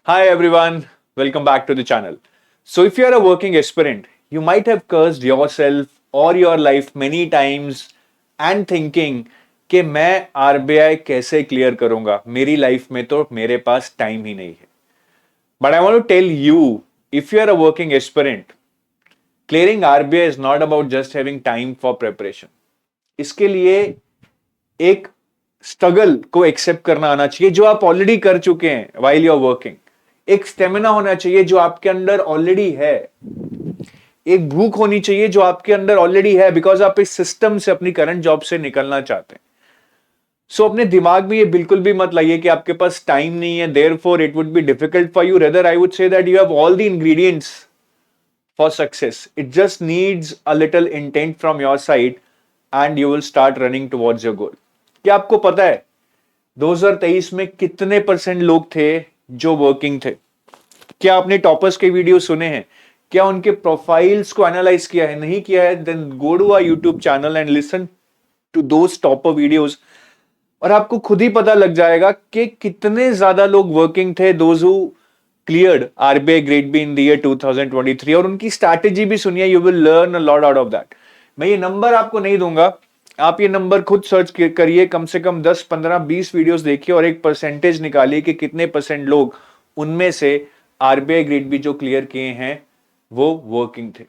Hi everyone, welcome back to the channel. So, if you are a working aspirant, you might have cursed yourself or your life many times and thinking कि मैं RBI कैसे clear करूंगा, मेरी life में तो मेरे पास time ही नहीं है. But I want to tell you, if you are a working aspirant, clearing RBI is not about just having time for preparation. इसके लिए एक स्ट्रगल को एक्सेप्ट करना आना चाहिए जो आप ऑलरेडी कर चुके हैं while you are working. एक स्टेमिना होना चाहिए जो आपके अंदर ऑलरेडी है. एक भूख होनी चाहिए जो आपके अंदर ऑलरेडी है बिकॉज आप इस सिस्टम से अपनी करंट जॉब से निकलना चाहते हैं. सो अपने दिमाग में ये बिल्कुल भी मत लाइए कि आपके पास टाइम नहीं है, therefore it would be difficult for you. Rather I would say that you have all the ingredients for success. It just needs a little intent from your side and you will start running towards your goal. क्या आपको पता है 2023 में कितने % लोग थे जो working थे? क्या आपने टॉपर्स के वीडियो सुने हैं? क्या उनके प्रोफाइल्स को एनालाइज किया है? नहीं किया है? Then go to our YouTube channel and listen to those topper videos और आपको खुद ही पता लग जाएगा कि कितने ज्यादा लोग वर्किंग थे those who cleared RBI grade be in the year 2023. और उनकी स्ट्रैटेजी भी सुनिए, you will learn a lot out of that. मैं ये नंबर आपको नहीं दूंगा, आप ये नंबर खुद सर्च करिए. कम से कम 10, 15, 20 वीडियोस देखिए और एक परसेंटेज निकालिए कि कितने % लोग उनमें से आरबीआई ग्रेड बी जो क्लियर किए हैं वो वर्किंग थे.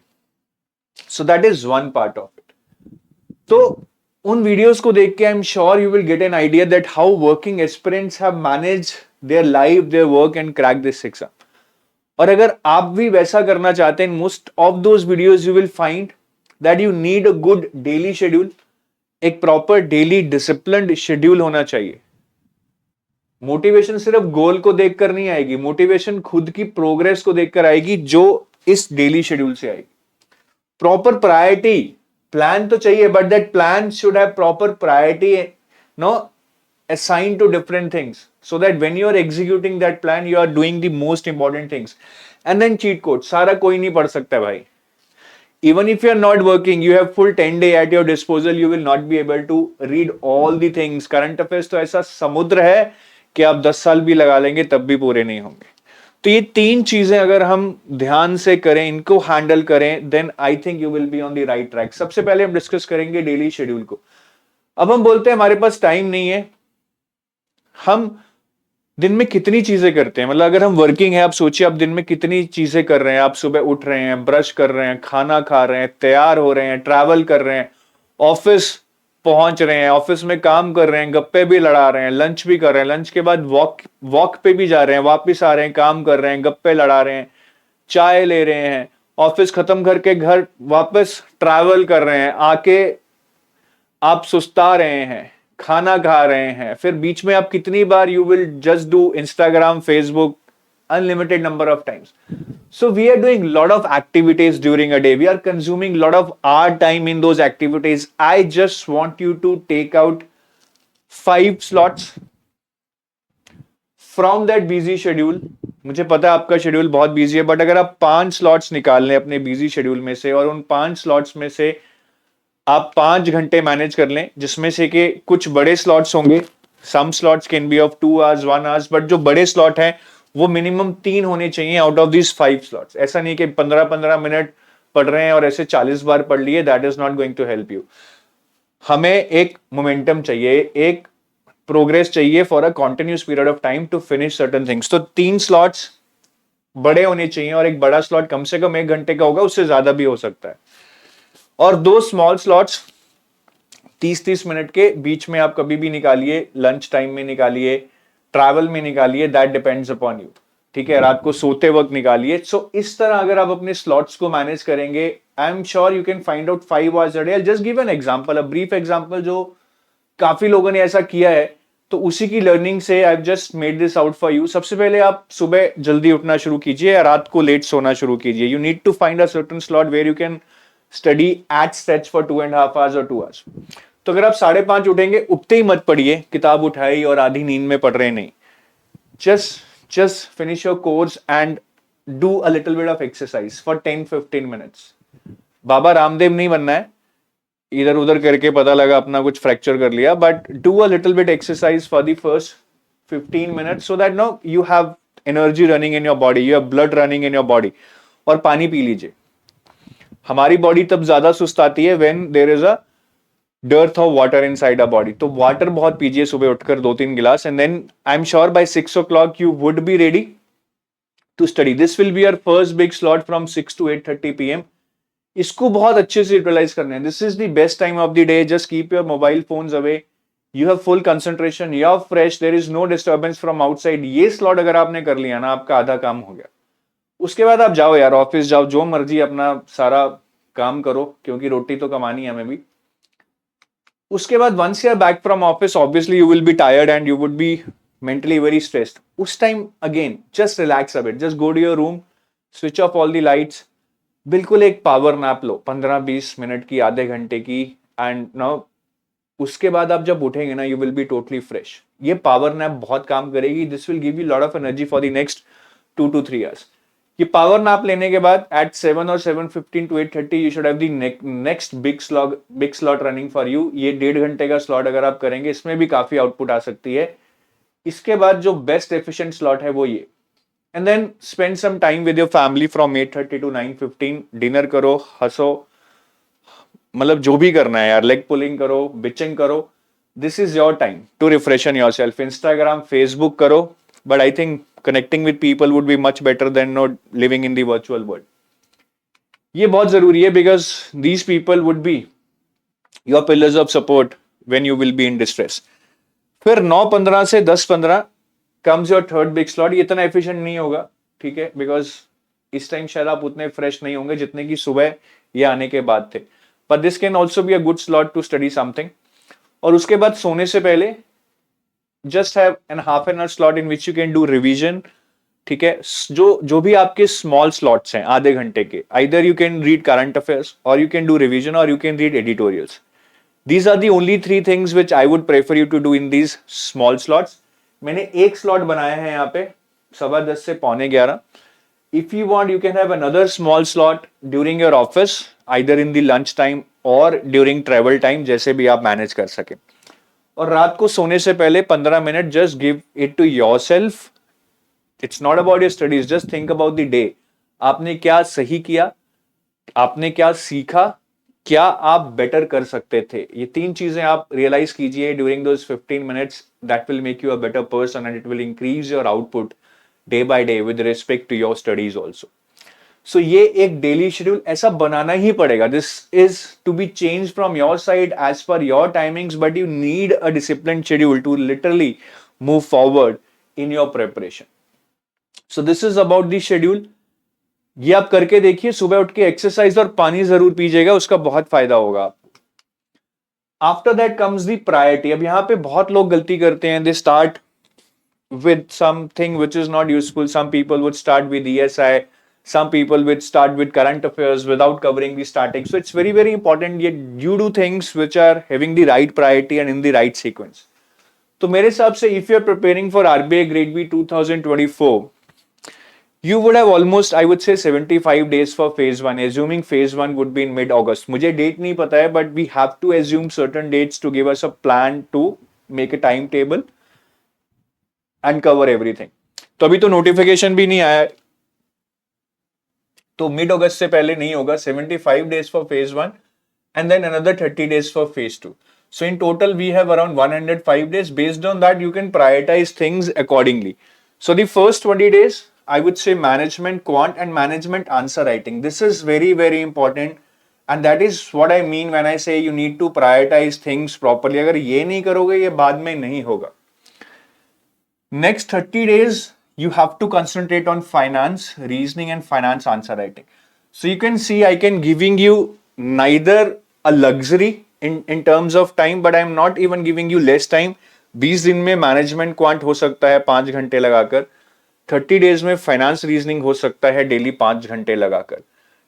So that is one part of it. तो उन वीडियोस को देख के आई am sure you will get an idea that how working aspirants have managed their life, their work and crack this exam. और अगर आप भी वैसा करना चाहते हैं, most of those videos you will find that you need a good daily schedule. एक proper daily disciplined schedule होना चाहिए. मोटिवेशन सिर्फ गोल को देखकर नहीं आएगी, मोटिवेशन खुद की प्रोग्रेस को देखकर आएगी जो इस डेली शेड्यूल से आएगी. प्रॉपर प्रायोरिटी प्लान तो चाहिए, but that plan should have proper priority no assigned to different things so that when you are executing that plan you are doing the most important things. And then cheat code सारा कोई नहीं पढ़ सकता भाई. Even if you are not working, you have full 10 day at your disposal, you will not be able to read all the things. Current affairs तो ऐसा समुद्र है कि आप 10 साल भी लगा लेंगे तब भी पूरे नहीं होंगे. तो ये 3 चीजें अगर हम ध्यान से करें, इनको हैंडल करें, then I think you will be on the right track. सबसे पहले हम डिस्कस करेंगे डेली शेड्यूल को. अब हम बोलते हैं हमारे पास टाइम नहीं है. हम दिन में कितनी चीजें करते हैं? मतलब अगर हम वर्किंग है, आप सोचिए आप दिन में कितनी चीजें कर रहे हैं. आप सुबह उठ रहे हैं, ब्रश कर रहे हैं, खाना खा रहे हैं, तैयार हो रहे हैं, ट्रैवल कर रहे हैं, ऑफिस पहुंच रहे हैं, ऑफिस में काम कर रहे हैं, गप्पे भी लड़ा रहे हैं, लंच भी कर रहे हैं, लंच के बाद वॉक पे भी जा रहे हैं, वापस आ रहे हैं, काम कर रहे हैं, गप्पे लड़ा रहे हैं, चाय ले रहे हैं, ऑफिस खत्म करके घर वापस ट्रैवल कर रहे हैं, आके आप सुस्ता रहे हैं, खाना खा रहे हैं, फिर बीच में आप कितनी बार you will just do Instagram, Facebook, unlimited number of times. So we are doing lot of activities during a day. We are consuming lot of our time in those activities. I just want you to take out 5 slots from that busy schedule. मुझे पता है आपका schedule बहुत busy है, but अगर आप 5 slots निकाल लें अपने बिजी शेड्यूल में से और उन 5 स्लॉट्स में से आप 5 घंटे मैनेज कर लें, जिसमें से कि कुछ बड़े स्लॉट्स होंगे, some slots can be of 2 hours, 1 hour, but जो बड़े स्लॉट हैं वो मिनिमम 3 होने चाहिए आउट ऑफ दिस 5 स्लॉट्स. ऐसा नहीं कि 15-15 मिनट पढ़ रहे हैं और ऐसे 40 बार पढ़ लिए, that is not going to help you. हमें एक मोमेंटम चाहिए, एक प्रोग्रेस चाहिए for a continuous period of time to finish certain things. तो 3 स्लॉट्स बड़े होने चाहिए और एक बड़ा स्लॉट कम से कम 1 घंटे का होगा, उससे ज्यादा भी हो सकता है. और 2 स्मॉल स्लॉट्स 30-30 मिनट के बीच में आप कभी भी निकालिए, लंच टाइम में निकालिए, ट्रैवल में निकालिए, दैट डिपेंड्स अपॉन यू. ठीक है, रात को सोते वक्त निकालिए. सो इस तरह अगर आप अपने स्लॉट्स को मैनेज करेंगे, आई am sure you can find out 5 hours a day. Just give an example, a brief example जो काफी लोगों ने ऐसा किया है, तो उसी की लर्निंग से I have just made this out for you. सबसे पहले आप सुबह जल्दी उठना शुरू कीजिए या रात को लेट सोना शुरू कीजिए. You need to find a certain slot where you can study at stretch for 2.5 hours और 2 hours. तो अगर आप 5:30 उठेंगे, उठते ही मत पढ़िए, किताब उठाई और आधी नींद में पढ़ रहे नहीं. just finish your course and do a little bit of exercise for 10-15 minutes. Baba Ramdev नहीं बनना है, इधर उधर करके पता लगा अपना कुछ फ्रैक्चर कर लिया, but do a little bit exercise for the first 15 minutes so that now you have energy running in your body, you have blood running in your body. और पानी पी लीजिए। हमारी बॉडी तब ज्यादा सुस्त आती है when there is a dearth of water inside our body. तो वाटर बहुत पीजिए सुबह उठकर 2-3 गिलास, and then I am sure by 6 o'clock you would be ready to study. This will be your first big slot from 6 to 8:30 p.m. इसको बहुत अच्छे से यूटिलाइज करना है. This is the best time of the day. Just keep your mobile phones away. You have full concentration, you are fresh, there is no disturbance from outside. ये slot अगर आपने कर लिया ना, आपका आधा काम हो गया. उसके बाद आप जाओ यार, ऑफिस जाओ, जो मर्जी अपना सारा काम करो, क्योंकि रोटी तो कमानी है हमें भी. उसके बाद once you are back from office, obviously you will be tired and you would be mentally very stressed. उस time again just relax a bit, just go to your room, switch off all the lights, बिल्कुल एक power nap लो 15-20 minute की, आधे घंटे की. And now उसके बाद आप जब उठेंगे ना, you will be totally fresh. ये पावर नैप बहुत काम करेगी. This will give you lot of energy for the next 2 to 3 hours. ये पावर नैप लेने के बाद at 7 or 7:15 to 8:30 you should have the next big slot running for you. ये 1.5 घंटे का स्लॉट अगर आप करेंगे, इसमें भी काफी आउटपुट आ सकती है. इसके बाद जो बेस्ट एफिशिएंट स्लॉट है वो ये. And then spend some time with your family from 8:30 to 9:15. Dinner करो, हंसो, मतलब जो भी करना है यार, लेग पुलिंग करो, बिचिंग करो. This is your time to refreshen yourself. Instagram, Facebook करो, but I think connecting with people would be much better than not living in the virtual world. ये बहुत जरूरी है, because these people would be your pillars of support when you will be in distress. फिर 9:15 से 10:15 comes your third big slot. ये इतना efficient नहीं होगा, ठीक है, बिकॉज इस टाइम शायद आप उतने फ्रेश नहीं होंगे जितने की सुबह ये आने के बाद थे. But this can also be a good slot to study something. और उसके बाद सोने से पहले just have an half an hour slot in which you can do revision. ठीक है, जो भी आपके स्मॉल स्लॉट्स हैं आधे घंटे के, either you can read current affairs, और यू कैन डू रिविजन, और you can read editorials. These are the only 3 things which I would prefer you to do in these small slots. मैंने एक slot बनाया है यहाँ पे 10:15 से 11:45. If you want, you can have another small slot during your office, either in the lunch time or during travel time, जैसे भी आप मैनेज कर सके. और रात को सोने से पहले 15 minute just give it to yourself. It's not about your studies, just think about the day. आपने क्या सही किया, आपने क्या सीखा, क्या आप बेटर कर सकते थे. ये 3 चीजें आप रियलाइज कीजिए during those 15 minutes. That will make you a better person and it will increase your output day by day with respect to your studies also. So ये एक डेली शेड्यूल ऐसा बनाना ही पड़ेगा. This is to be change from your side as per your timings, but you need a discipline schedule to literally move forward in your preparation. So this is about the schedule. ये आप करके देखिए. सुबह उठ के exercise और पानी जरूर पीजिएगा, उसका बहुत फायदा होगा आपको. After that comes the priority. अब यहां पे बहुत लोग गलती करते हैं. They start with something which is not useful. Some people would start with ESI, some people would start with current affairs without covering the static. So it's very very important that you do things which are having the right priority and in the right sequence. तो मेरे हिसाब से if you are preparing for RBI Grade B 2024, you would have almost, I would say, 75 days for phase 1, assuming phase 1 would be in mid-August. मुझे date नहीं पता है, but we have to assume certain dates to give us a plan to make a timetable and cover everything. तो अभी तो notification भी नहीं आया, तो मिड अगस्त से पहले नहीं होगा. 75 days for phase 1 and then another 30 days for phase 2. So in total we have around 105 days. Based on that you can prioritize things accordingly. So the first 20 days I would say management quant and management answer writing. This is very very important and that is what I mean when I say you need to prioritize things properly. अगर ये नहीं करोगे ये बाद में नहीं होगा. Next 30 days you have to concentrate on finance, reasoning and finance answer writing. So you can see I can giving you neither a luxury in terms of time, but I am not even giving you less time. 20 दिन में management quant हो सकता है 5 घंटे लगाकर. 30 days में finance reasoning हो सकता है डेली 5 घंटे लगाकर.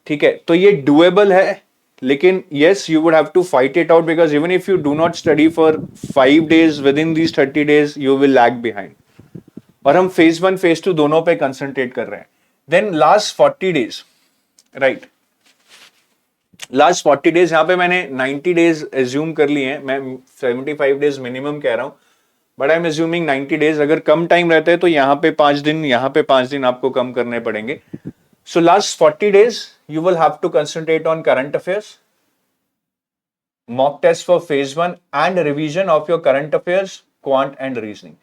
ठीक है, तो ये डुएबल है, लेकिन yes you would have to fight it out because even if you do not study for 5 days within these 30 days you will lag behind. और हम फेज 1 फेज 2 दोनों पे कंसंट्रेट कर रहे हैं. Then last 40 days, right, last 40 days, यहां पे मैंने 90 डेज एज्यूम कर लिए हैं. मैं 75 डेज मिनिमम कह रहा हूं. But I am assuming 90 days. अगर कम टाइम रहता है तो यहाँ पे 5 दिन, यहाँ पे 5 दिन आपको कम करने पड़ेंगे। So last 40 days you will have to concentrate on current affairs, mock test for phase 1 and revision of your current affairs, quant and reasoning.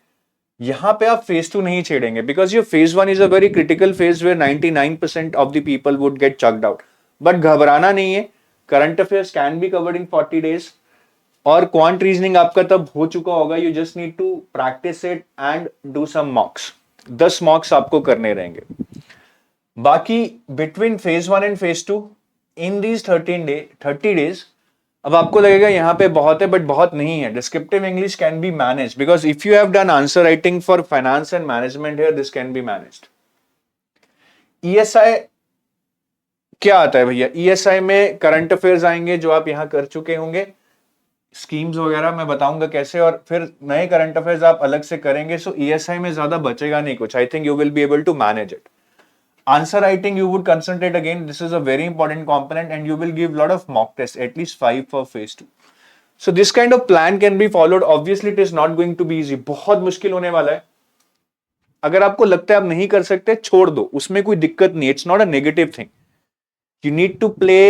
यहां पे आप phase 2 नहीं छेड़ेंगे because your phase 1 is a very critical phase where 99% of the people would get chucked out. But घबराना नहीं है, current affairs can be covered in 40 days और quant reasoning आपका तब हो चुका होगा. You just need to practice it and do some mocks. 10 mocks आपको करने रहेंगे. बाकी between phase 1 and phase 2 in these 30 days अब आपको लगेगा यहां पे बहुत है, बट बहुत नहीं है. Descriptive English can be manage because if you have done answer writing for finance and management here, this can be managed. ESI क्या आता है भैया? ईएसआई में करंट अफेयर्स आएंगे जो आप यहां कर चुके होंगे, स्कीम्स वगैरह मैं बताऊंगा कैसे, और फिर नए करंट अफेयर्स आप अलग से करेंगे. सो ईएसआई में ज्यादा बचेगा नहीं कुछ. I think you will be able to manage it. Answer writing you would concentrate again. This is a very important component and you will give lot of mock tests, at least 5 for phase 2. So this kind of plan can be followed. Obviously it is not going to be easy. बहुत मुश्किल होने वाला है. अगर आपको लगता है आप नहीं कर सकते, छोड़ दो, उसमें कोई दिक्कत नहीं. It's not a negative thing. You need to play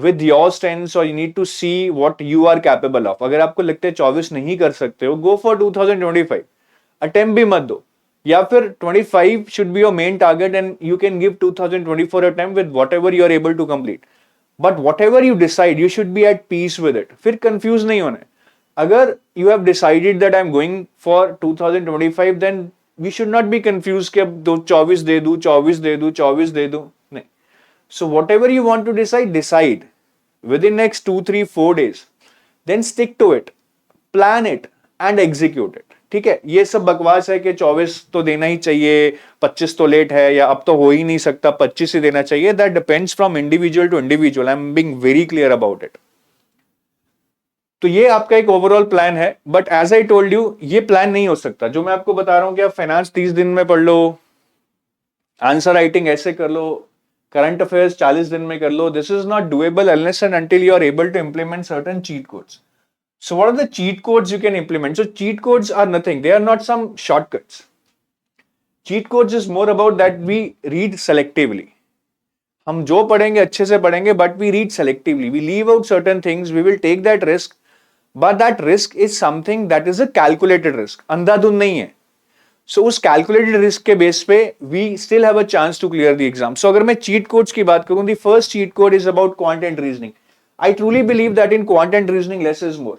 with your strengths or you need to see what you are capable of. अगर आपको लगता है 24 नहीं कर सकते हो, go for 2025. Attempt भी मत दो. या फिर 25 should be your main target and you can give 2024 attempt with whatever you are able to complete. But whatever you decide, you should be at peace with it. फिर confuse नहीं होना है. अगर you have decided that I am going for 2025, then we should not be confused कि अब 24 दे दूं, 24 दे दूं, 24 दे दूं. नहीं. So whatever you want to decide within next 2, 3, 4 days. Then stick to it, plan it and execute it. ठीक है. ये सब बकवास है कि 24 तो देना ही चाहिए, 25 तो लेट है या अब तो हो ही नहीं सकता, 25 ही देना चाहिए. That depends from individual to individual. I am being very clear about it. तो ये आपका एक ओवरऑल प्लान है. But as I told you, ये प्लान नहीं हो सकता जो मैं आपको बता रहा हूं कि आप फाइनेंस 30 दिन में पढ़ लो, आंसर राइटिंग ऐसे कर लो, करंट अफेयर्स 40 दिन में कर लो. This is not doable unless and until you are able to implement certain cheat codes. So what are the cheat codes you can implement? So cheat codes are nothing. They are not some shortcuts. Cheat codes is more about that we read selectively. हम जो पढ़ेंगे अच्छे से पढ़ेंगे, but we read selectively. We leave out certain things. We will take that risk, but that risk is something that is a calculated risk. अंधाधुंध नहीं है. So उस calculated risk के बेस पे we still have a chance to clear the exam. So अगर मैं cheat codes की बात करूं, the first cheat code is about quant and reasoning. I truly believe that in quant and reasoning less is more.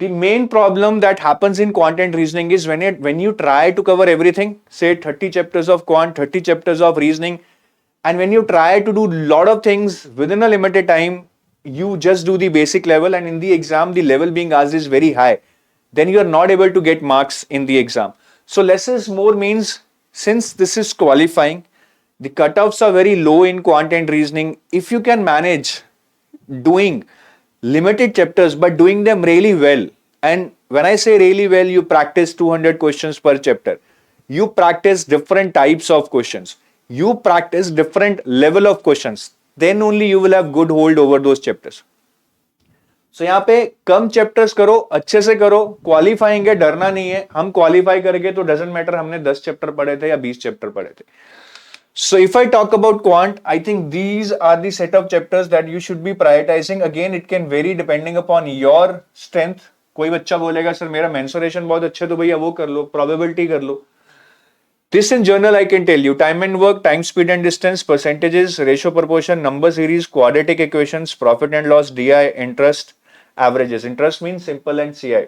The main problem that happens in quant and reasoning is when you try to cover everything, say 30 chapters of quant, 30 chapters of reasoning, and when you try to do a lot of things within a limited time, you just do the basic level, and in the exam the level being asked is very high, then you are not able to get marks in the exam. So less is more means, since this is qualifying, the cutoffs are very low in quant and reasoning. If you can manage doing limited chapters but doing them really well, and when I say really well, you practice 200 questions per chapter, you practice different types of questions, you practice different level of questions, then only you will have good hold over those chapters. So यहाँ पे कम chapters करो, अच्छे से करो, qualifying है, डरना नहीं है. हम क्वालिफाई करेंगे तो डजंट मैटर हमने 10 चैप्टर पढ़े थे या 20 चैप्टर पढ़े थे. So if I talk about quant, I think these are the set of chapters that you should be prioritizing. Again, it can vary depending upon your strength. कोई बच्चा बोलेगा sir मेरा मेंसुरेशन बहुत अच्छा है तो भैया वो कर लो, प्रोबेबिलिटी कर लो. This in general I can tell you: time and work, time, speed and distance, percentages, ratio, proportion, number series, quadratic equations, profit and loss, DI, interest, averages. Interest means simple and CI.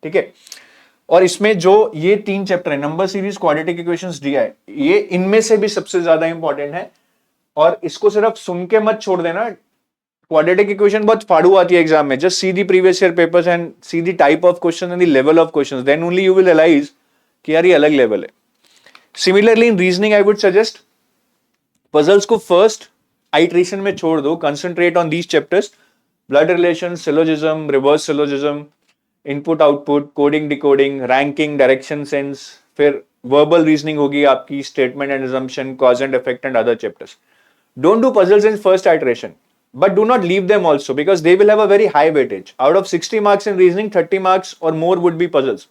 ठीक है. और इसमें जो ये 3 chapter है, number series, quadratic equations, DI, ये इनमें से भी सबसे ज्यादा इंपॉर्टेंट है. और इसको सिर्फ सुन के मत छोड़ देना. क्वाड्रेटिक इक्वेशन बहुत फाड़ू आती है एग्जाम में. Just see the previous year papers and see the type of question and the level of questions, then only you will realise कि यार ये अलग लेवल है. Similarly in reasoning I would suggest puzzles को first iteration में छोड़ दो, concentrate on these chapters: blood relation, syllogism, reverse syllogism, input output, coding decoding, ranking, direction sense, फिर वर्बल रीजनिंग होगी आपकी, statement and assumption, cause and effect and other chapters. Don't do puzzles in first iteration. but do not leave them also because they will have a very high weightage. Out of 60 marks in reasoning, 30 marks or more would be puzzles.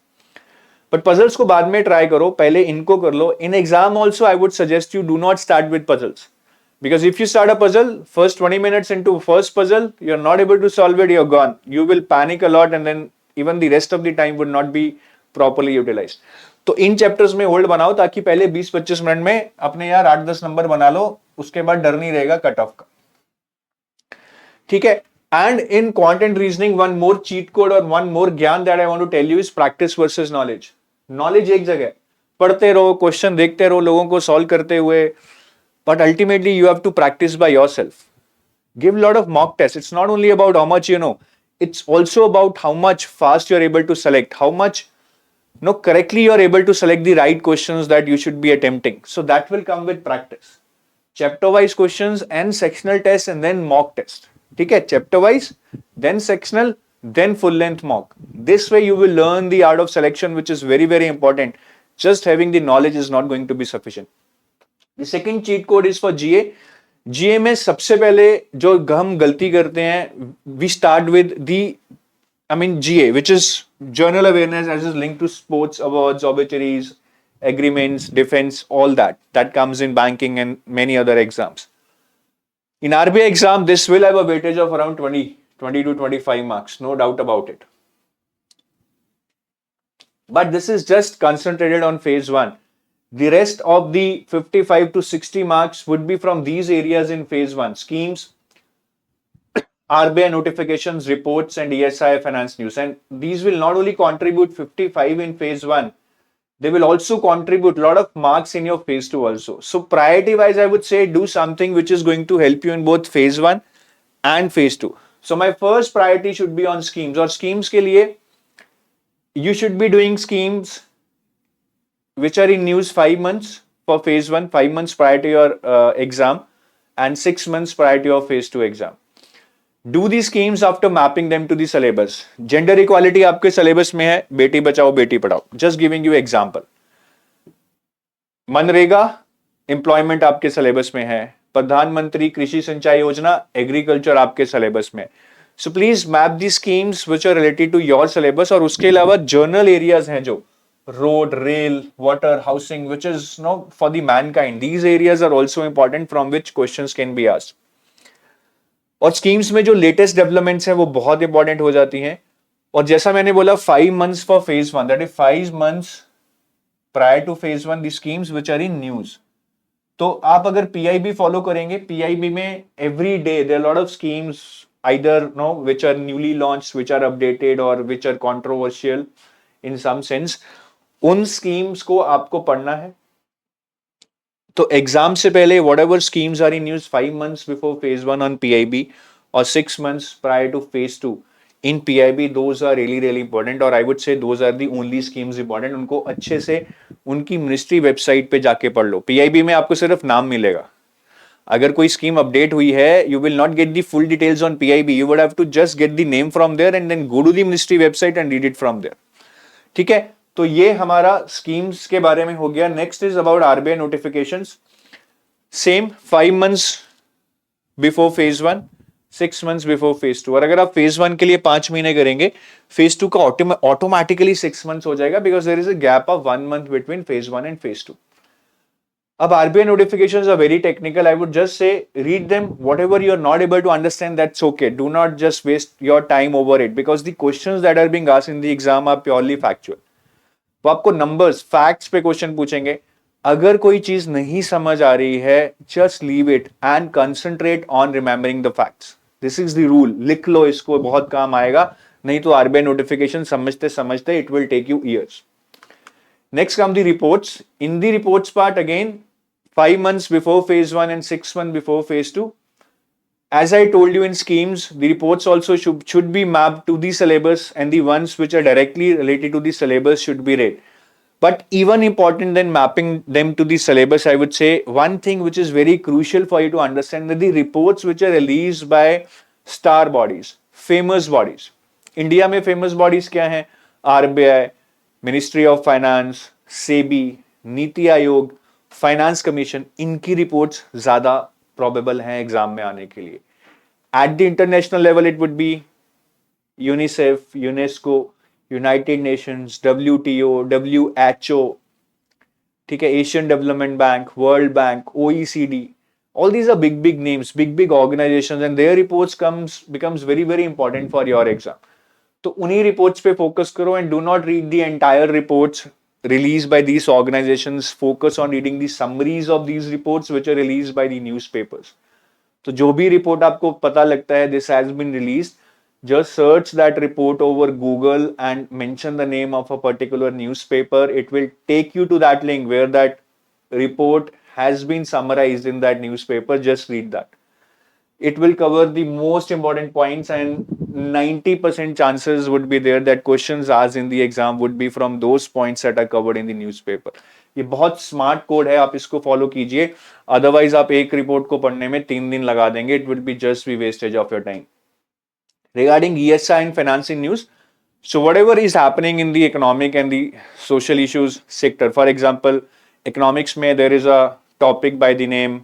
But puzzles को बाद में try करो, पहले इनको कर लो. In exam also, I would suggest you do not start with puzzles. Because if you start a puzzle, first 20 minutes into first puzzle, you're not able to solve it, you're gone. You will panic a lot and then even the rest of the time would not be properly utilized. तो इन chapters में hold बनाओ ताकि पहले 20-25 minute में अपने यार 8-10 number बना लो, उसके बाद डर नहीं रहेगा कट ऑफ का. ठीक है. And in quant reasoning one more cheat code और वन मोर ज्ञान that I want to tell you is practice versus knowledge. Knowledge एक जगह पढ़ते रहो, क्वेश्चन देखते रहो, लोगों को सॉल्व करते हुए, but ultimately you have to practice by yourself. Give a lot of mock tests. It's not only about how much you know, it's also about how much fast you're able to select, how much correctly you're able to select the right questions that you should be attempting. So that will come with practice. Chapter wise questions and sectional tests and then mock test. Okay, chapter wise, then sectional, then full length mock. This way you will learn the art of selection, which is very, very important. Just having the knowledge is not going to be sufficient. The second cheat code is for GA. GA में सबसे पहले जो हम गलती करते हैं, we start with GA, which is general awareness as is linked to sports, awards, obituaries, agreements, defense, all that comes in banking and many other exams. In RBI exam, this will have a weightage of around 20 to 25 marks, no doubt about it. But this is just concentrated on phase 1. The rest of the 55 to 60 marks would be from these areas in phase 1. Schemes, RBI notifications, reports and ESI finance news. And these will not only contribute 55 in phase 1, they will also contribute a lot of marks in your phase 2 also. So priority wise, I would say do something which is going to help you in both phase 1 and phase 2. So my first priority should be on schemes. Or schemes के लिए you should be doing schemes which are in news 5 months for phase 1, 5 months prior to your exam and 6 months prior to your phase 2 exam. Do these schemes after mapping them to the syllabus. Gender equality आपके syllabus में है, Beti Bachao Beti Padhao. Just giving you example. MNREGA employment आपके syllabus में है. प्रधानमंत्री कृषि सिंचाई योजना एग्रीकल्चर आपके syllabus में. So please map these schemes which are related to your syllabus. और उसके अलावा journal areas हैं जो road, rail, water, housing, which is for the mankind. These areas are also important from which questions can be asked. और schemes में जो latest developments हैं वो बहुत important हो जाती हैं. और जैसा मैंने बोला 5 months for phase 1, that is 5 months prior to phase 1, the schemes which are in news. तो आप अगर PIB follow करेंगे, PIB में every day there are a lot of schemes either which are newly launched, which are updated or which are controversial in some sense. उन schemes को आपको पढ़ना है. तो एग्जाम से पहले whatever schemes are in news 5 months before phase 1 on PIB or 6 months prior to phase 2 in PIB, those are really really important. और I would say those are the only schemes important. उनको अच्छे से उनकी ministry website पे जाके पढ़ लो. PIB में आपको सिर्फ नाम मिलेगा. अगर कोई स्कीम अपडेट हुई है, you will not get the full details on PIB. You would have to just get the name from there and then go to the ministry website and read it from there. ठीक है. तो ये हमारा schemes के बारे में हो गया. Next is about RBI notifications. Same 5 months before phase 1, 6 months before phase 2. और अगर आप फेज 1 के लिए 5 महीने करेंगे, फेज 2 का ऑटोमेटिकली 6 मंथ्स हो जाएगा because there is a gap of 1 month between phase 1 and phase 2. अब RBI notifications are very technical. I would just say read them. Whatever you are not able to understand, that's okay. Do not just waste your time over it because the questions that are being asked in the exam are purely factual. वो आपको numbers, facts पे question पूछेंगे. अगर कोई चीज नहीं समझ आ रही है, just leave it and concentrate on remembering the facts. This is the rule. लिख लो इसको, बहुत काम आएगा. नहीं तो आरबीआई नोटिफिकेशन समझते समझते it will take you years. Next come the reports. In the reports part again 5 months before phase 1 and 6 months before phase 2. As I told you in schemes, the reports also should be mapped to the syllabus and the ones which are directly related to the syllabus should be read. But even important than mapping them to the syllabus, I would say one thing which is very crucial for you to understand that the reports which are released by star bodies, famous bodies. India में famous bodies क्या हैं? RBI, Ministry of Finance, SEBI, NITI Aayog, finance commission. इनकी reports ज्यादा probable हैं exam में आने के लिए. At the international level, it would be UNICEF, UNESCO, United Nations, WTO, WHO, ठीक है, Asian Development Bank, World Bank, OECD. All these are big names, big organizations, and their reports becomes very important for your exam. तो उन्हीं reports पे focus करो and do not read the entire reports released by these organizations. Focus on reading the summaries of these reports which are released by the newspapers. तो जो भी report आपको पता लगता है this has been released, just search that report over Google and mention the name of a particular newspaper. It will take you to that link where that report has been summarized in that newspaper. Just read that. It will cover the most important points, and 90% chances would be there that questions asked in the exam would be from those points that are covered in the newspaper. ये बहुत smart code है, आप इसको follow कीजिए, otherwise आप एक report को पढ़ने में 3 दिन लगा देंगे. It will be just be wastage of your time. Regarding ESI and financing news, so whatever is happening in the economic and the social issues sector, for example, economics में there is a topic by the name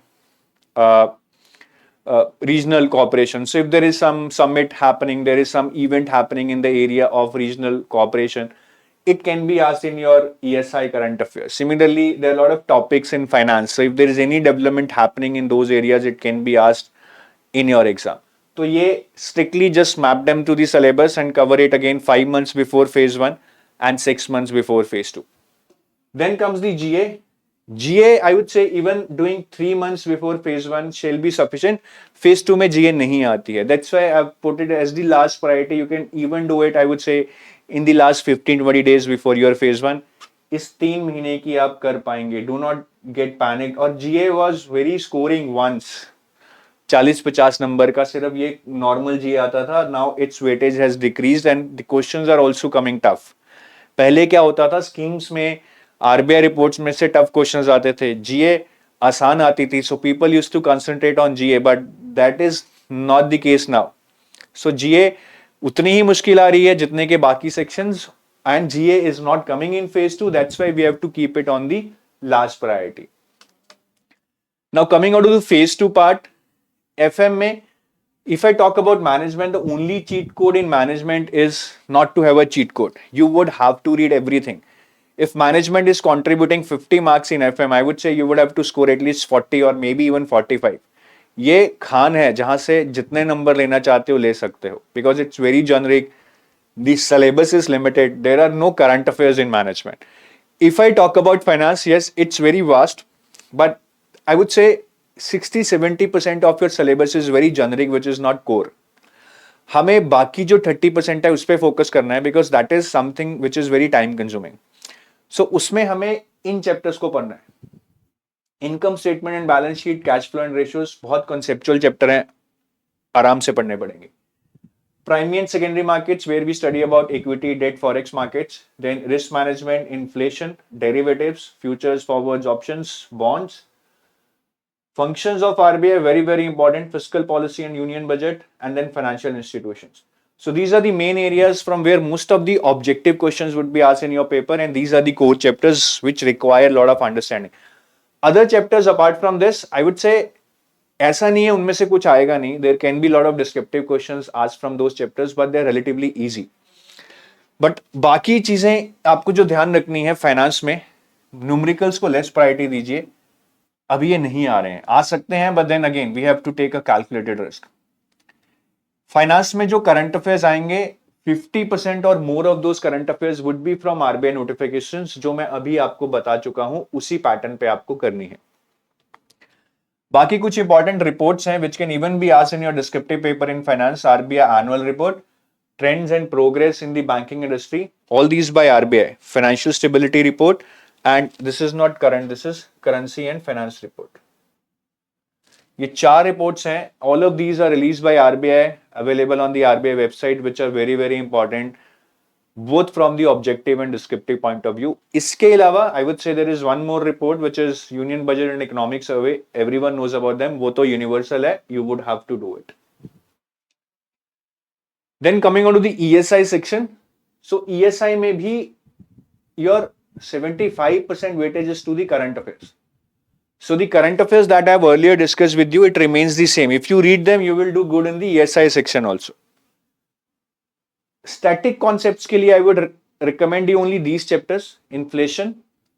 regional cooperation. So if there is some summit happening, there is some event happening in the area of regional cooperation, it can be asked in your ESI current affairs. Similarly, there are a lot of topics in finance. So if there is any development happening in those areas, it can be asked in your exam. So ये strictly just map them to the syllabus and cover it again 5 months before phase 1 and 6 months before phase 2. Then comes the GA. GA, I would say even doing 3 months before phase 1 shall be sufficient. Phase 2 में GA नहीं आती है. That's why I've put it as the last priority. You can even do it, I would say, in the last 15-20 days before your phase 1. इस 3 महीने की आप कर पाएंगे. Do not get panicked. और GA was very scoring once. 40-50 number का सिर्फ ये नॉर्मल जी आता था. Now its weightage has decreased and the questions are also coming tough. पहले क्या होता था, स्कीम्स में आरबीआई रिपोर्ट्स में से टफ क्वेश्चंस आते थे, जीए आसान आती थी, so people used to concentrate on GA, but that is not the case now. So GA उतनी ही मुश्किल आ रही है जितने के बाकी सेक्शंस, and GA is not coming in phase 2. That's why we have to keep it on the last priority. Now coming out to the phase 2 part, FM में, if I talk about management, the only cheat code in management is not to have a cheat code. You would have to read everything. If management is contributing 50 marks in FM, I would say you would have to score at least 40 or maybe even 45. ये खान है जहां से जितने number लेना चाहते हो ले सकते हो, because it's very generic. The syllabus is limited. There are no current affairs in management. If I talk about finance, yes, it's very vast, but I would say 60-70% of your syllabus is very generic, which is not core. हमें बाकी जो 30% है उस पर focus करना है, because that is something which is very time consuming. So उसमें हमें इन चैप्टर्स को पढ़ना है. Income statement and balance sheet, cash flow and ratios बहुत कॉन्सेप्चुअल चैप्टर हैं, आराम से पढ़ने पड़ेंगे. Primary and secondary markets, where we study about equity, debt, forex markets. Then risk management, inflation, derivatives, futures, forwards, options, bonds. Functions of RBI, very important, fiscal policy and union budget, and then financial institutions. So these are the main areas from where most of the objective questions would be asked in your paper, and these are the core chapters which require a lot of understanding. Other chapters apart from this, I would say, ऐसा नहीं है उनमें से कुछ आएगा नहीं. There can be a lot of descriptive questions asked from those chapters, but they're relatively easy. But बाकी चीजें आपको जो ध्यान रखनी है फाइनेंस में, न्यूमेरिकल्स को लेस प्रायोरिटी दीजिए. अभी ये नहीं आ रहे हैं, आ सकते हैं, but then again we have to take a calculated risk. Finance में जो करंट अफेयर्स आएंगे, 50% और more of those current affairs would be from RBI notifications, जो मैं अभी आपको बता चुका हूं, उसी पैटर्न पे आपको करनी है. बाकी कुछ इंपॉर्टेंट रिपोर्ट्स हैं which can even be asked in your descriptive paper in finance. RBI annual report, trends and progress in the banking industry, all these by RBI. Financial stability report, and this is not current, this is currency and finance report. ये 4 reports हैं, all of these are released by RBI, available on the RBI website, which are very important, both from the objective and descriptive point of view. इसके अलावा I would say there is one more report which is Union Budget and Economic Survey. Everyone knows about them. वो तो universal है, you would have to do it. Then coming on to the ESI section. So ESI में भी your 75% weightage is to the current affairs. So the current affairs that I have earlier discussed with you, it remains the same. If you read them, you will do good in the ESI section also. Static concepts के लिए I would recommend you only these chapters: inflation,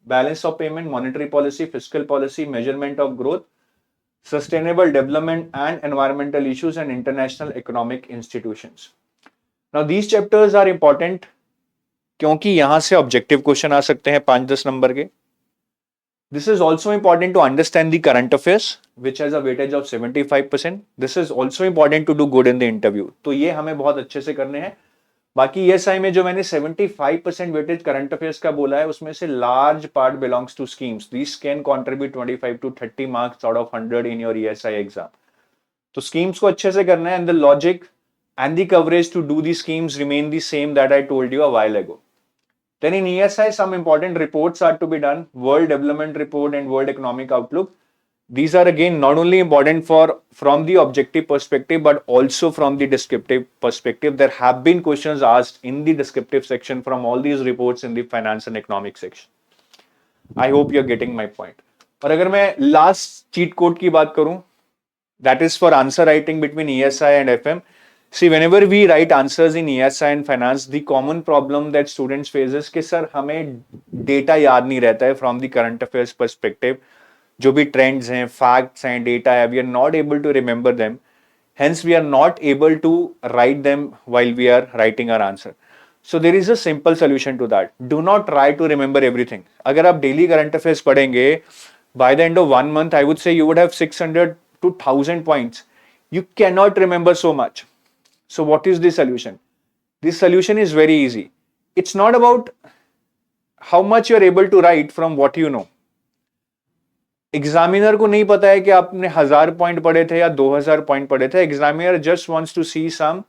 balance of payment, monetary policy, fiscal policy, measurement of growth, sustainable development and environmental issues, and international economic institutions. Now these chapters are important क्योंकि यहां से objective question आ सकते हैं 5-10 number के. This is also important to understand the current affairs, which has a weightage of 75%. This is also important to do good in the interview. तो ये हमें बहुत अच्छे से करने हैं. बाकी ESI में जो मैंने 75% weightage current affairs का बोला है, उसमें से large part belongs to schemes. These can contribute 25 to 30 marks out of 100 in your ESI exam. तो schemes को अच्छे से करना है, and the logic and the coverage to do the schemes remain the same that I told you a while ago. Then in ESI, some important reports are to be done: World Development Report and World Economic Outlook. These are again not only important from the objective perspective, but also from the descriptive perspective. There have been questions asked in the descriptive section from all these reports in the finance and economic section. I hope you're getting my point. और अगर मैं last cheat code की बात करूं, that is for answer writing between ESI and FM. See, whenever we write answers in ESI and finance, the common problem that students face is कि sir हमें data याद नहीं रहता है from the current affairs perspective. जो भी trends हैं, facts हैं, data है, we are not able to remember them. Hence, we are not able to write them while we are writing our answer. So there is a simple solution to that. Do not try to remember everything. अगर आप daily current affairs पढ़ेंगे, by the end of 1 month, I would say you would have 600 to 1000 points. You cannot remember so much. So what is the solution? This solution is very easy. It's not about how much you are able to write from what you know. Examiner को नहीं पता है कि आपने 1000 point पढ़े थे या 2000 point पढ़े थे. Examiner just wants to see some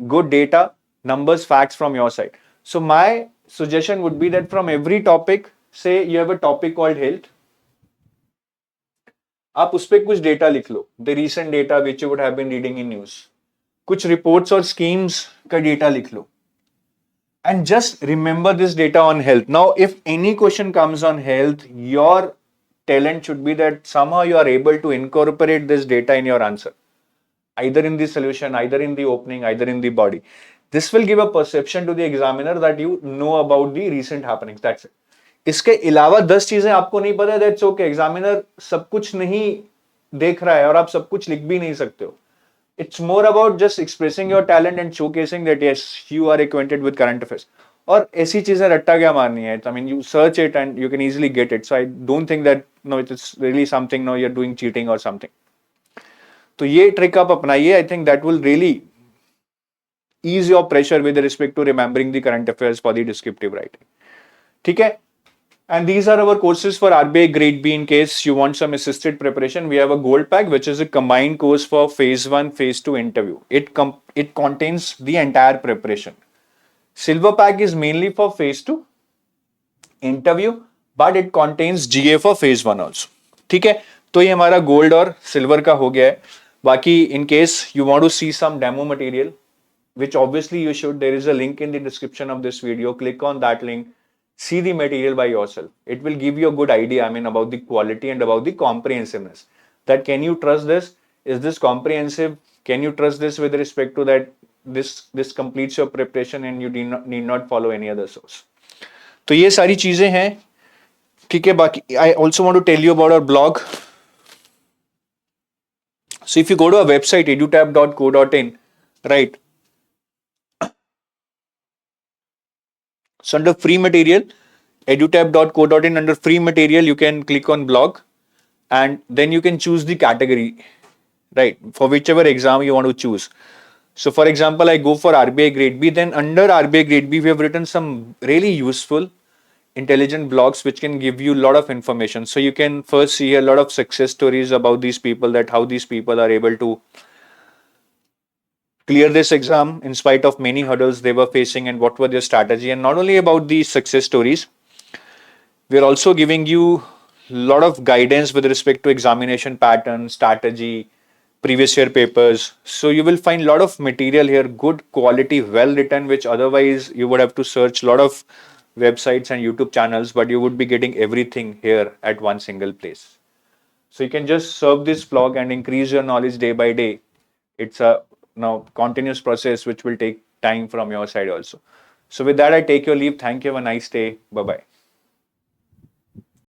good data, numbers, facts from your side. So my suggestion would be that from every topic, say you have a topic called health, आप उस पर कुछ data लिख लो, the recent data which you would have been reading in news. कुछ reports और schemes का data लिख लो, and just remember this data on health. Now if any question comes on health, your talent should be that somehow you are able to incorporate this data in your answer, either in the solution, either in the opening, either in the body. This will give a perception to the examiner that you know about the recent happenings. That's it. इसके अलावा 10 चीजें आपको नहीं पता, that's okay. Examiner सब कुछ नहीं देख रहा है और आप सब कुछ लिख भी नहीं सकते हो. It's more about just expressing your talent and showcasing that yes, you are acquainted with current affairs. और ऐसी चीजें रट्टा क्या मारनी है? I mean, you search it and you can easily get it. So I don't think that no, it's really something no you're doing cheating or something. तो ये trick आप अपनाइए. I think that will really ease your pressure with respect to remembering the current affairs for the descriptive writing. ठीक है? And these are our courses for RBI Grade B. In case you want some assisted preparation, we have a gold pack, which is a combined course for phase 1, phase 2 interview. It contains the entire preparation. Silver pack is mainly for phase 2 interview, but it contains GA for phase 1 also. ठीक है? तो ये हमारा gold और silver का हो गया है. बाकी in case you want to see some demo material, which obviously you should, there is a link in the description of this video. Click on that link. See the material by yourself. It will give you a good idea, I mean, about the quality and about the comprehensiveness. That can you trust this? Is this comprehensive? Can you trust this with respect to that this completes your preparation and you need not follow any other source? तो ये सारी चीजें हैं. ठीक है. बाकी I also want to tell you about our blog. So if you go to our website edutab.co.in, right? So under free material, edutab.co.in, under free material, you can click on blog and then you can choose the category, right? For whichever exam you want to choose. So for example, I go for RBI Grade B, then under RBI Grade B, we have written some really useful, intelligent blogs which can give you a lot of information. So you can first see a lot of success stories about these people, that how these people are able to clear this exam in spite of many hurdles they were facing and what were their strategy. And not only about these success stories, we are also giving you a lot of guidance with respect to examination pattern, strategy, previous year papers. So you will find a lot of material here, good quality, well written, which otherwise you would have to search a lot of websites and YouTube channels, but you would be getting everything here at one single place. So you can just serve this vlog and increase your knowledge day by day. It's a now continuous process which will take time from your side also. So with that, I take your leave. Thank you. Have a nice day. Bye bye.